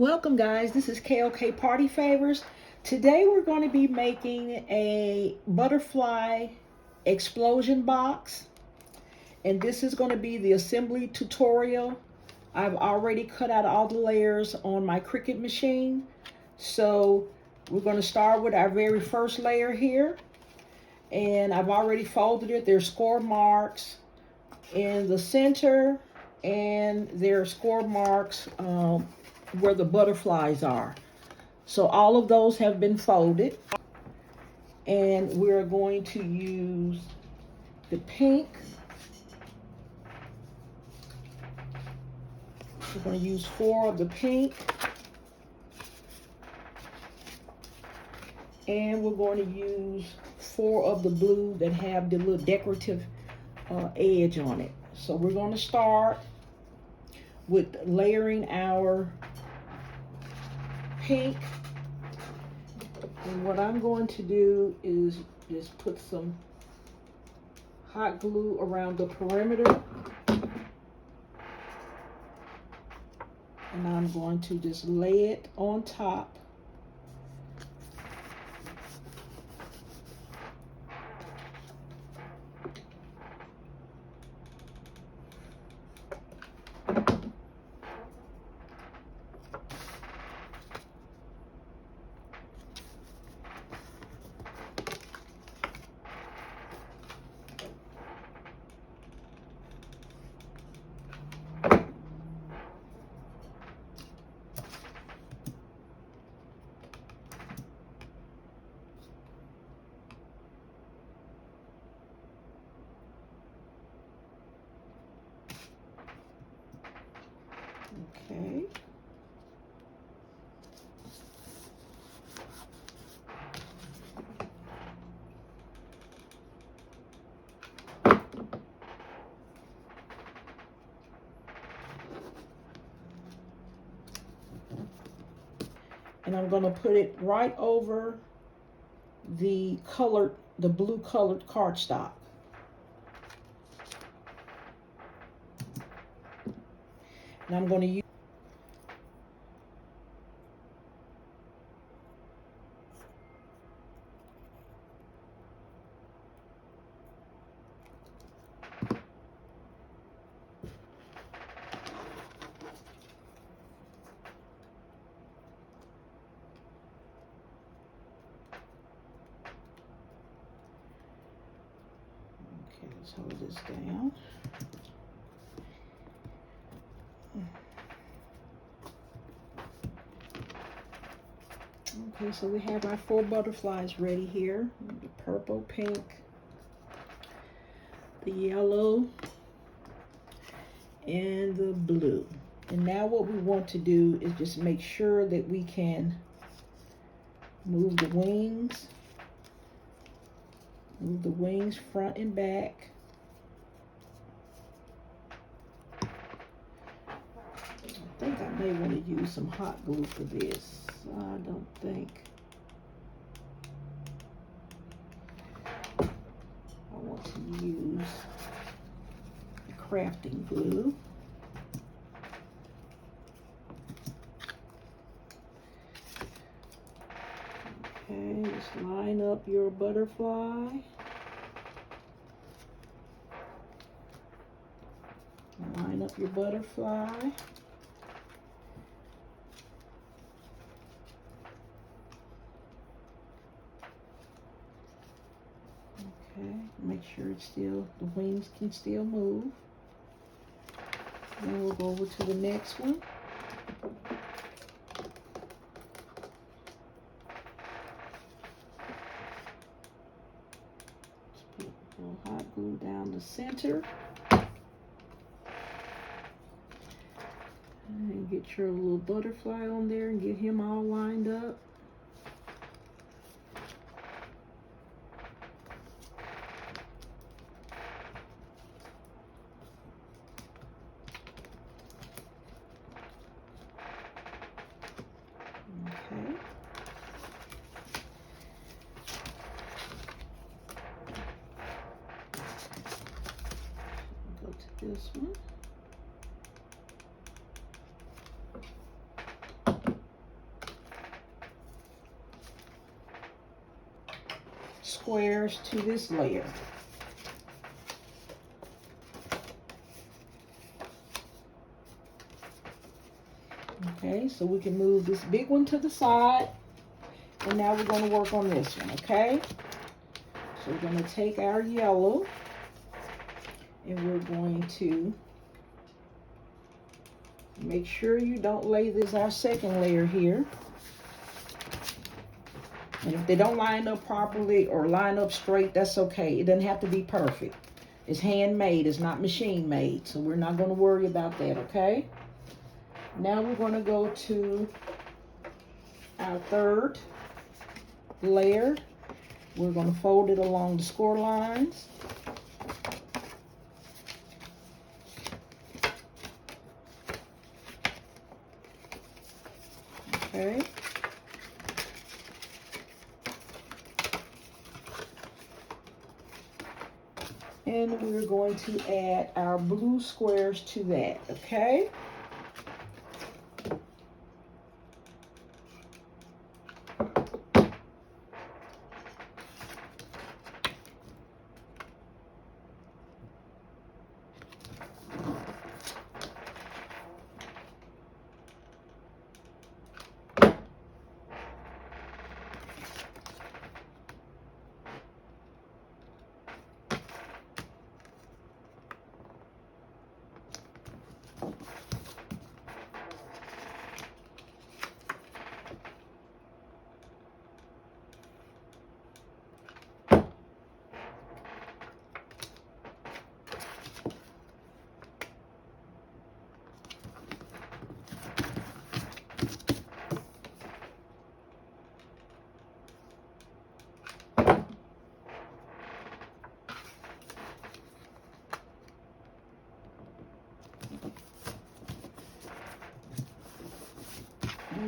Welcome guys, this is KOK Party Favors. Today we're going to be making a butterfly explosion box, and this is going to be the assembly tutorial. I've already cut out all the layers on my Cricut machine, so we're going to start with our very first layer here, and I've already folded it. There's score marks in the center, and there are score marks where the butterflies are. So all of those have been folded, and we're going to use the pink. We're going to use 4 of the pink, and we're going to use 4 of the blue that have the little decorative edge on it. So we're going to start with layering our pink, and what I'm going to do is just put some hot glue around the perimeter, and I'm going to just lay it on top. Okay. And I'm going to put it right over the blue colored cardstock. And I'm going to use let's hold this down. Okay, so we have our 4 butterflies ready here. The purple, pink, the yellow, and the blue. And now what we want to do is just make sure that we can move the wings. Move the wings front and back. I think I may want to use some hot glue for this. I don't think I want to use crafting glue. Okay, just line up your butterfly. Line up your butterfly. Okay, make sure it's still, the wings can still move. Then we'll go over to the next one. Just put a little hot glue down the center. And get your little butterfly on there and get him all lined up. Okay. Go to this one. squares to this layer. Okay, so we can move this big one to the side, and now we're going to work on this one, okay? So we're going to take our yellow, and we're going to make sure you don't lay this, our second layer here. And if they don't line up properly or line up straight, that's okay. It doesn't have to be perfect. It's handmade, it's not machine made, so we're not going to worry about that, okay? Now we're going to go to our third layer. We're going to fold it along the score lines. Okay. And we're going to add our blue squares to that, okay?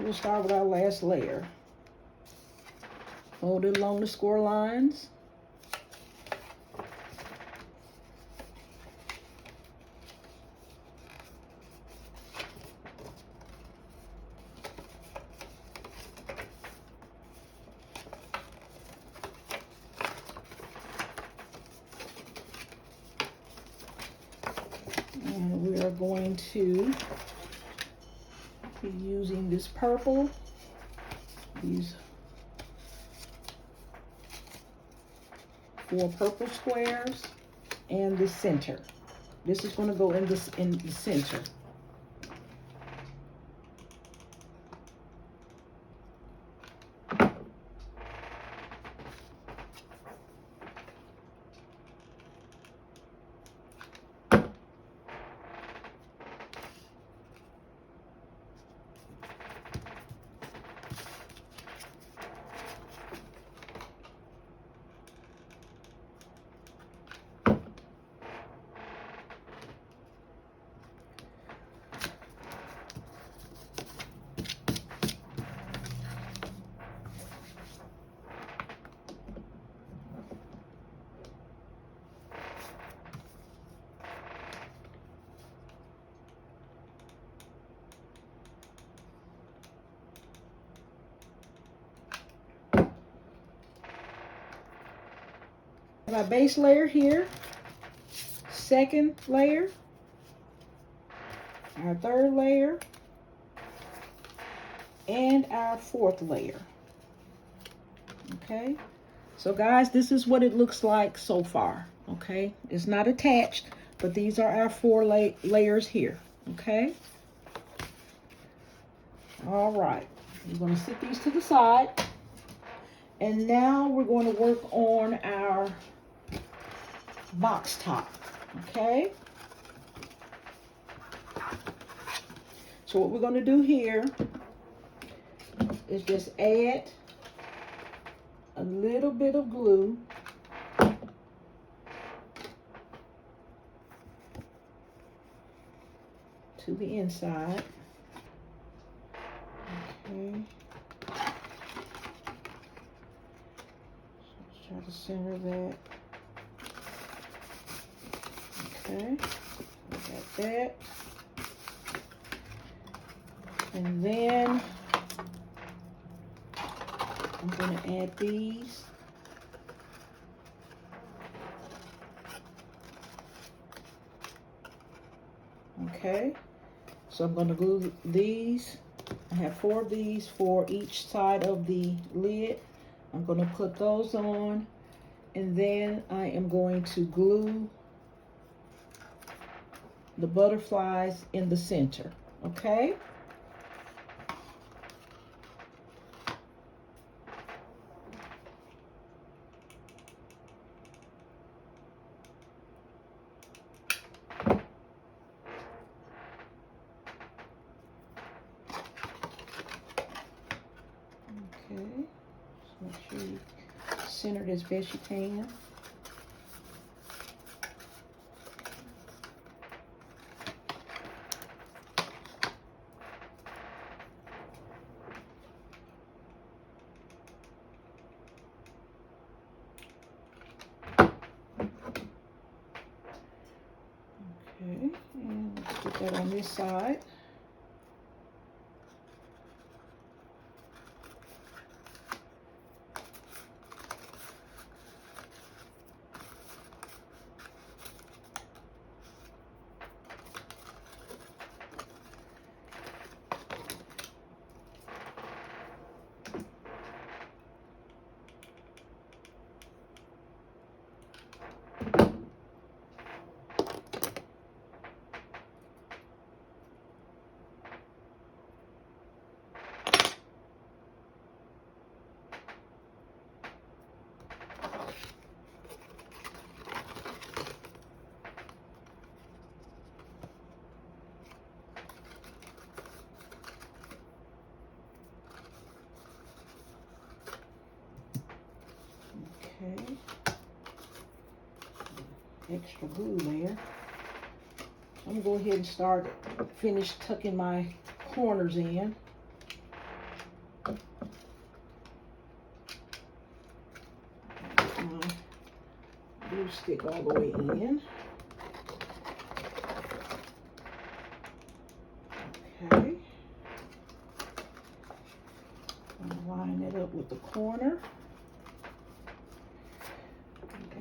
We'll start with our last layer. Fold it along the score lines. And we are going to be using this purple, these 4 purple squares, and the center. This is going to go in the center. My base layer here, second layer, our third layer, and our fourth layer. Okay, so guys, this is what it looks like so far. Okay, it's not attached, but these are our 4 layers here. Okay, all right, we're going to set these to the side, and now we're going to work on our box top. Okay, so what we're going to do here is just add a little bit of glue to the inside. Okay, so try to center that. Okay, got that. And then I'm going to add these Okay, so I'm going to glue these. I have 4 of these for each side of the lid. I'm going to put those on, and then I am going to glue the butterflies in the center. Okay. Okay, just make sure you center it as best you can. Okay, and let's put that on this side. Okay, extra glue there. I'm gonna go ahead and finish tucking my corners in. Get my glue stick all the way in. Okay. I'm gonna line it up with the corner.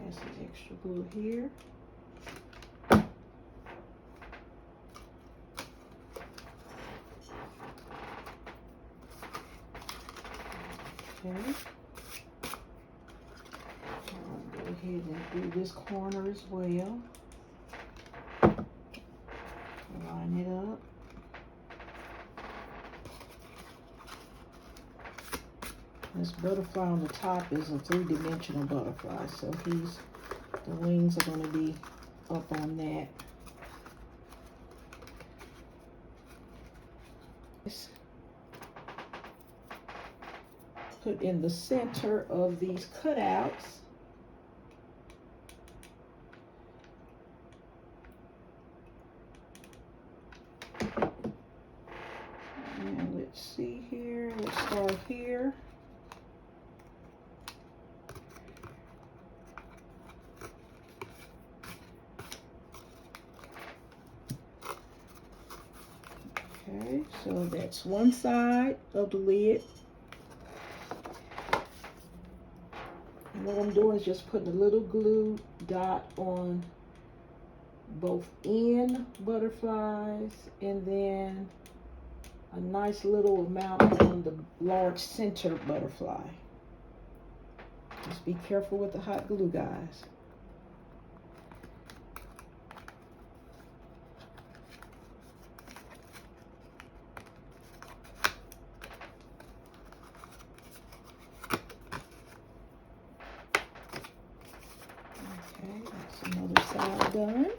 Add some extra glue here. Okay. I'll go ahead and do this corner as well. Line it up. This butterfly on the top is a 3-dimensional butterfly, so the wings are going to be up on that. Put in the center of these cutouts. And let's see here, let's start here. Okay, so that's one side of the lid. And what I'm doing is just putting a little glue dot on both end butterflies and then a nice little amount on the large center butterfly. Just be careful with the hot glue, guys. Okay, that's another side done.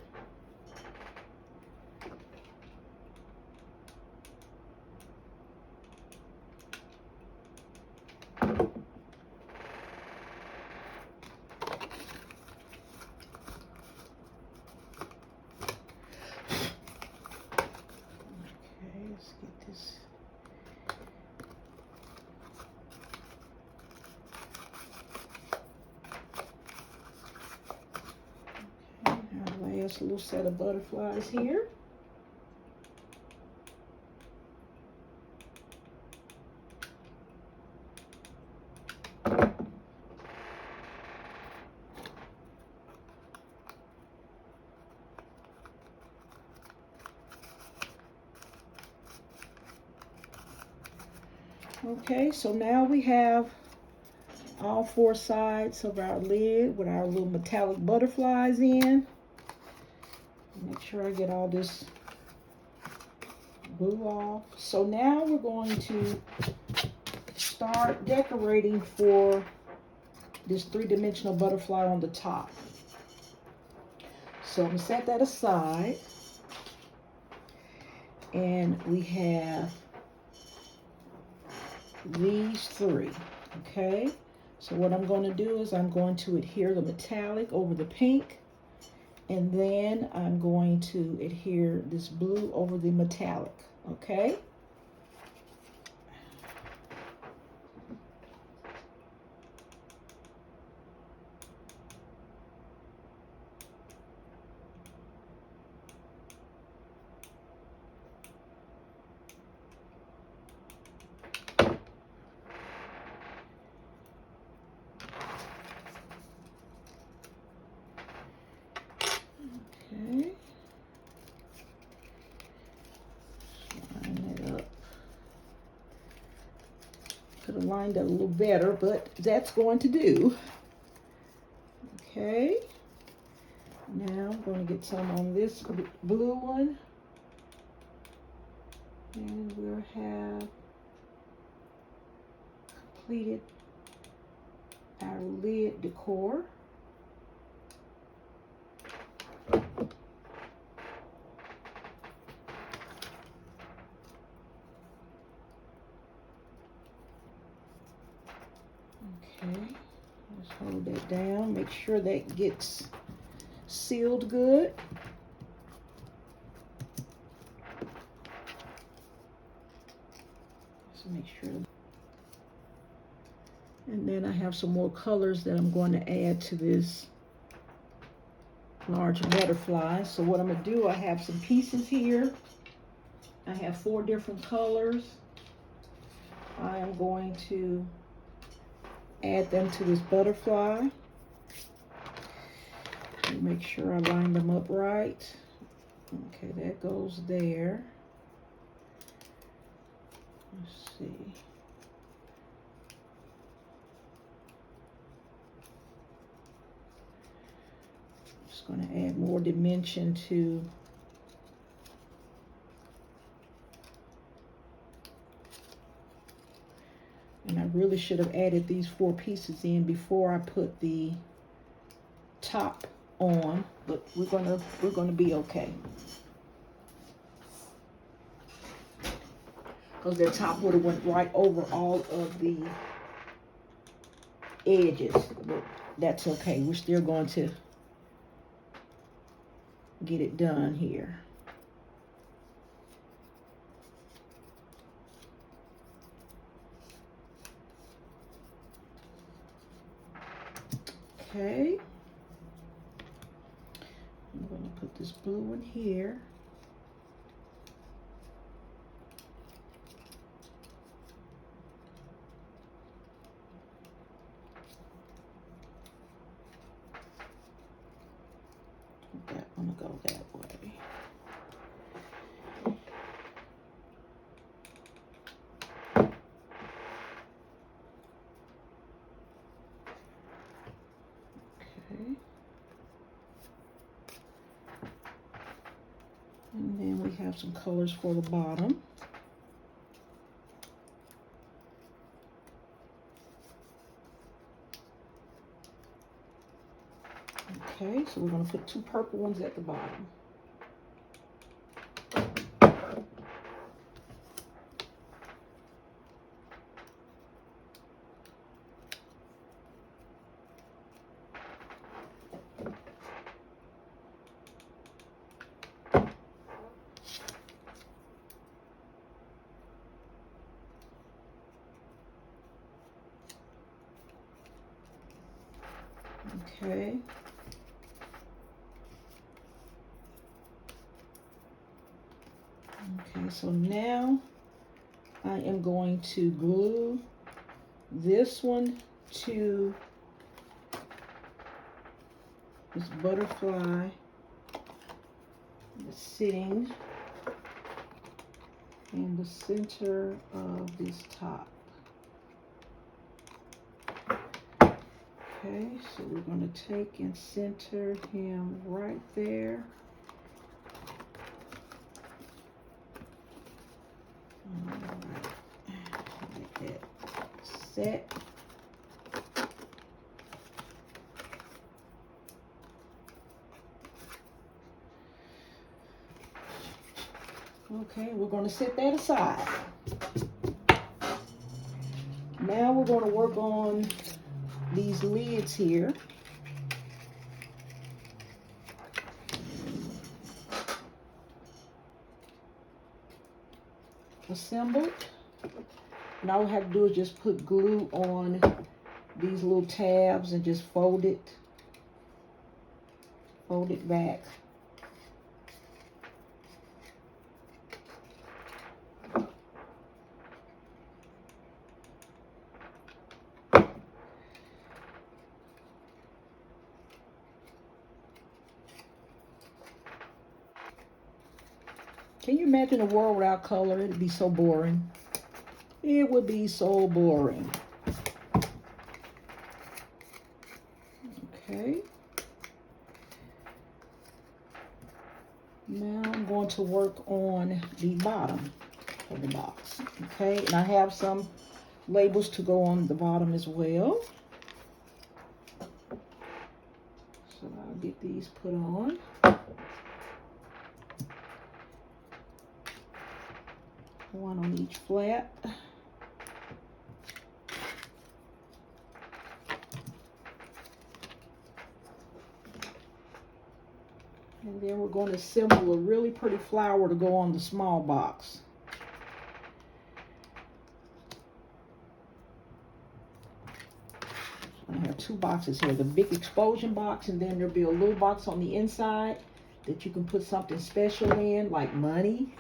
Let's get this. Okay, now last little set of butterflies here. Okay, so now we have all 4 sides of our lid with our little metallic butterflies in. Make sure I get all this glue off. So now we're going to start decorating for this 3-dimensional butterfly on the top. So I'm going to set that aside. And we have these 3, okay? So what I'm going to do is I'm going to adhere the metallic over the pink, and then I'm going to adhere this blue over the metallic, okay? Okay. Line that up. Could have lined that a little better, but that's going to do. Okay. Now I'm going to get some on this blue one. And we'll have completed our lid decor. Okay, let's hold that down. Make sure that gets sealed good. Just make sure. And then I have some more colors that I'm going to add to this large butterfly. So what I'm going to do, I have some pieces here. I have 4 different colors. I am going to add them to this butterfly. And make sure I line them up right. Okay, that goes there. Let's see. Just going to add more dimension to and I really should have added these 4 pieces in before I put the top on, but we're gonna be okay. Because the top would have went right over all of the edges, but that's okay. We're still going to get it done here. Okay. I'm going to put this blue one here. That one will go that way. Okay. And then we have some colors for the bottom. Okay, so we're going to put 2 purple ones at the bottom. Okay. Okay, so now I am going to glue this one to this butterfly that's sitting in the center of this top. Okay, so we're going to take and center him right there. All right, like that. Set. Okay, we're going to set that aside. Now we're going to work on these lids here. Assembled. And all we have to do is just put glue on these little tabs and just fold it back. Can you imagine a world without color? It'd be so boring. It would be so boring. Okay. Now I'm going to work on the bottom of the box. Okay, and I have some labels to go on the bottom as well. So I'll get these put on. One on each flap. And then we're going to assemble a really pretty flower to go on the small box. I have two boxes here, the big explosion box, and then there'll be a little box on the inside that you can put something special in, like money.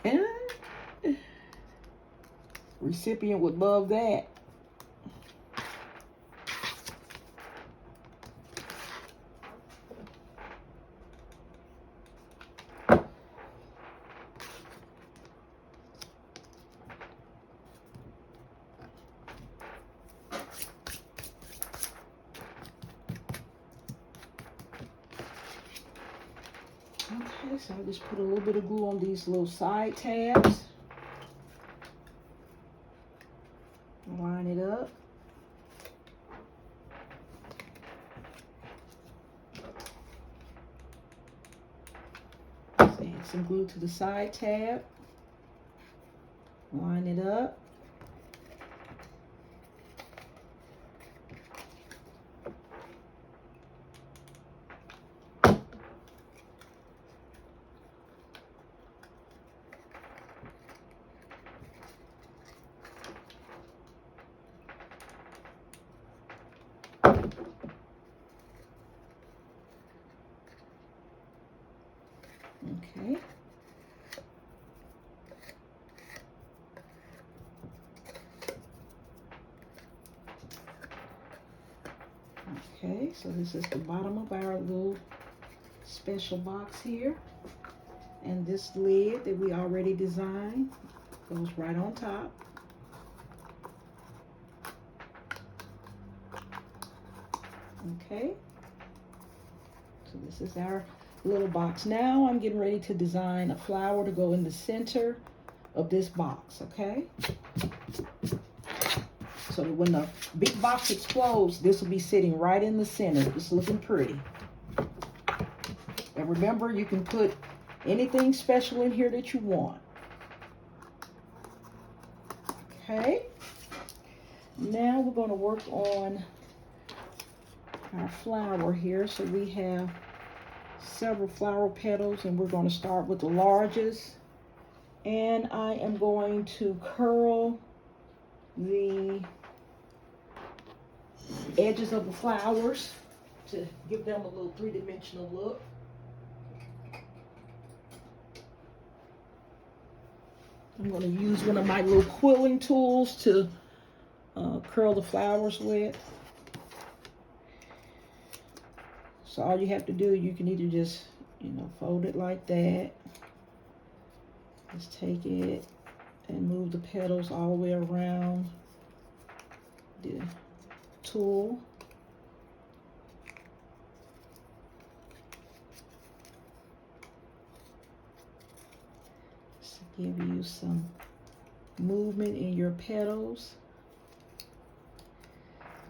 Recipient would love that. Okay, so I just put a little bit of glue on these little side tabs. Line it up. Add some glue to the side tab. Line it up. Okay. Okay, so this is the bottom of our little special box here. And this lid that we already designed goes right on top. Okay. So this is our little box. Now I'm getting ready to design a flower to go in the center of this box, okay? So that when the big box explodes, this will be sitting right in the center. It's looking pretty. And remember, you can put anything special in here that you want. Okay. Now we're going to work on our flower here. So we have several flower petals, and we're going to start with the largest. And I am going to curl the edges of the flowers to give them a little three-dimensional look. I'm going to use one of my little quilling tools to curl the flowers with. So all you have to do, you can either just, fold it like that. Just take it and move the petals all the way around the tool. Give you some movement in your petals.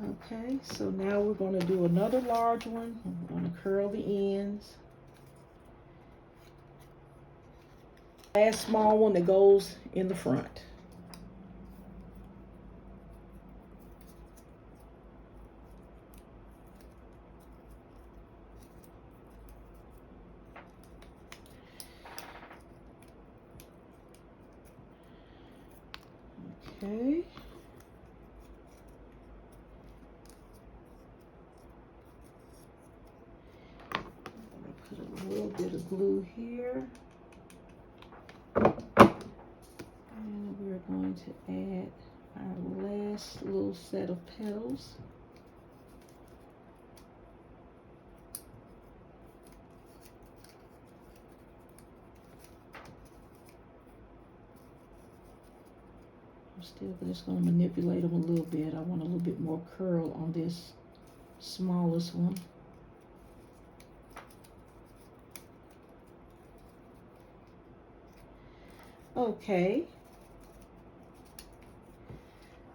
Okay, so now we're going to do another large one. We're going to curl the ends. Last small one that goes in the front. Okay. Put a little bit of glue here. And we're going to add our last little set of petals. I'm still just going to manipulate them a little bit. I want a little bit more curl on this smallest one. Okay.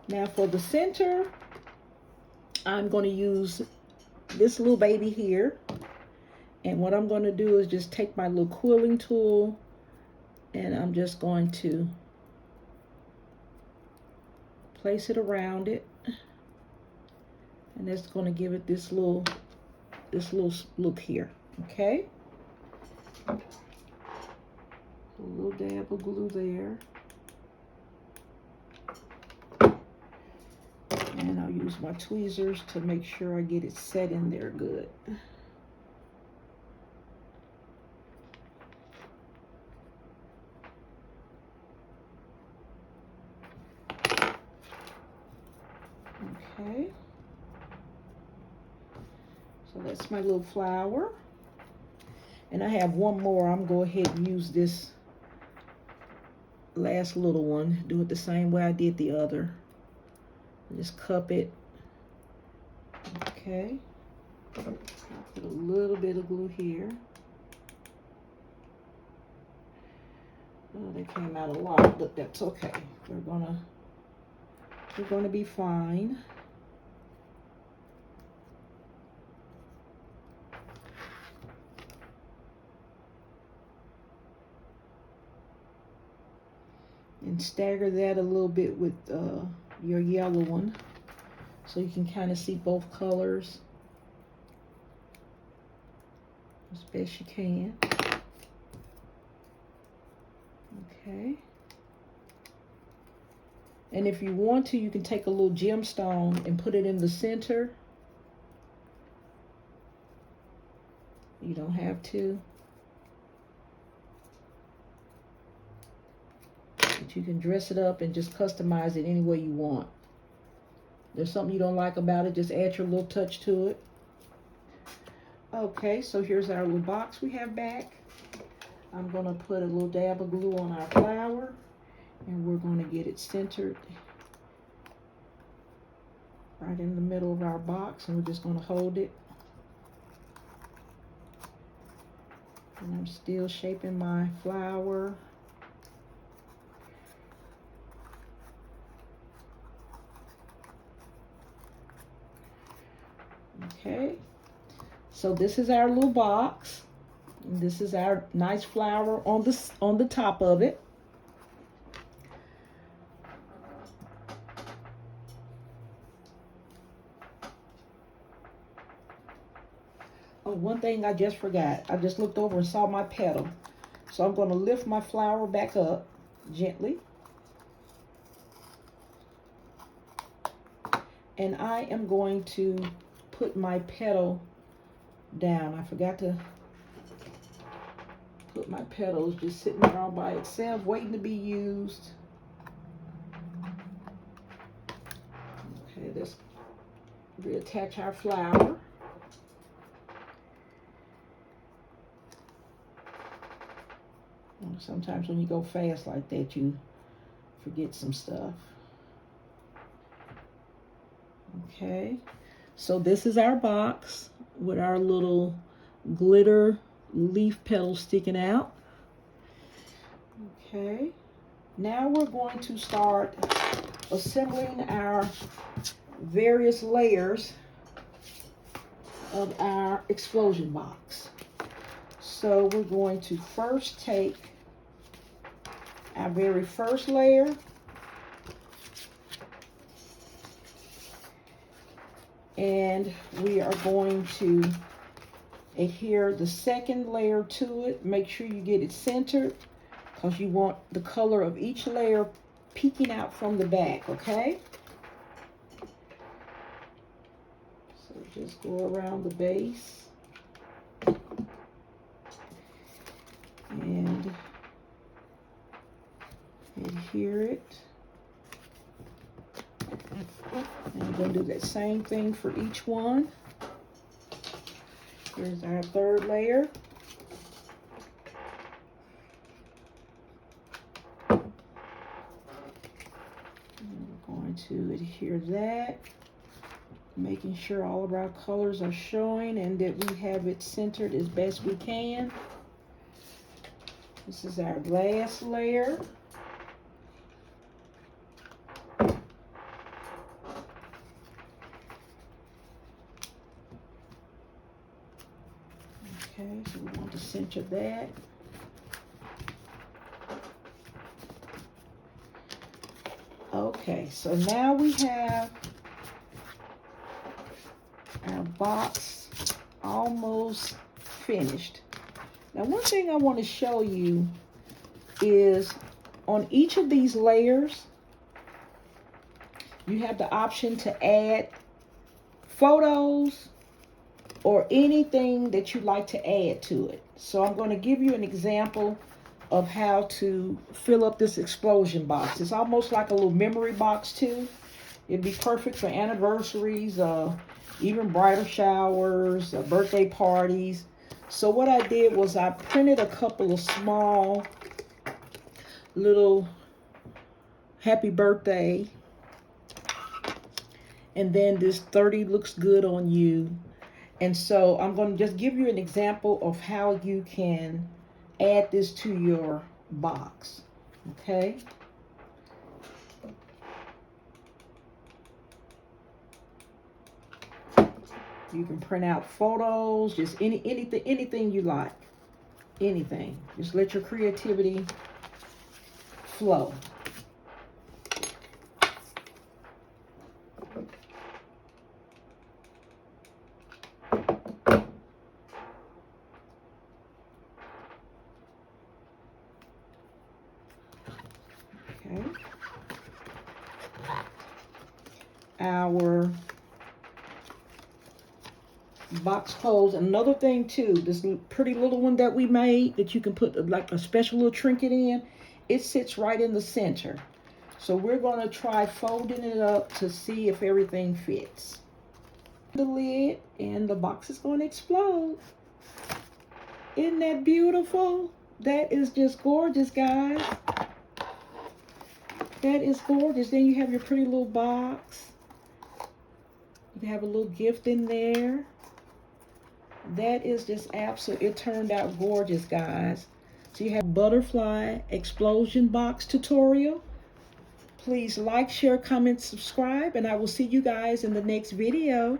Now for the center, I'm going to use this little baby here. And what I'm going to do is just take my little quilling tool and I'm just going to place it around it. And that's going to give it this little look here. Okay. A little dab of glue there. And I'll use my tweezers to make sure I get it set in there good. Okay. So that's my little flower. And I have one more. I'm going to go ahead and use this last little one. Do it the same way I did the other. Just cup it. Okay. I'll put a little bit of glue here. Oh, that came out a lot, but that's okay. We're gonna be fine. And stagger that a little bit with your yellow one so you can kind of see both colors as best you can. Okay. And if you want to, you can take a little gemstone and put it in the center. You don't have to. But you can dress it up and just customize it any way you want. There's something you don't like about it, just add your little touch to it. Okay, so here's our little box we have back. I'm going to put a little dab of glue on our flower, and we're going to get it centered right in the middle of our box, and we're just going to hold it. And I'm still shaping my flower. Okay, so this is our little box. And this is our nice flower on the top of it. Oh, one thing I just forgot. I just looked over and saw my petal. So I'm going to lift my flower back up gently. And I am going to put my petal down. I forgot to put my petals just sitting there all by itself, waiting to be used. Okay, let's reattach our flower. Sometimes when you go fast like that, you forget some stuff. Okay, so this is our box with our little glitter leaf petals sticking out. Okay, now we're going to start assembling our various layers of our explosion box. So we're going to first take our very first layer, and we are going to adhere the second layer to it. Make sure you get it centered because you want the color of each layer peeking out from the back, okay? So just go around the base and adhere it. And I'm going to do that same thing for each one. Here's our third layer. And we're going to adhere that, making sure all of our colors are showing and that we have it centered as best we can. This is our last layer. Okay, so we want to center that. Okay, so now we have our box almost finished. Now, one thing I want to show you is on each of these layers, you have the option to add photos or anything that you'd like to add to it. So I'm going to give you an example of how to fill up this explosion box. It's almost like a little memory box too. It'd be perfect for anniversaries, even bridal showers, birthday parties. So what I did was I printed a couple of small little happy birthday, and then this 30 looks good on you. And so I'm going to just give you an example of how you can add this to your box, okay? You can print out photos, just anything you like, anything. Just let your creativity flow. Okay. Our box clothes. Another thing too, this pretty little one that we made that you can put like a special little trinket in, it sits right in the center. So we're going to try folding it up to see if everything fits. The lid, and the box is going to explode. Isn't that beautiful? That is just gorgeous, guys. That is gorgeous. Then you have your pretty little box. You can have a little gift in there. That is just absolute. It turned out gorgeous, guys. So you have butterfly explosion box tutorial. Please like, share, comment, subscribe, and I will see you guys in the next video.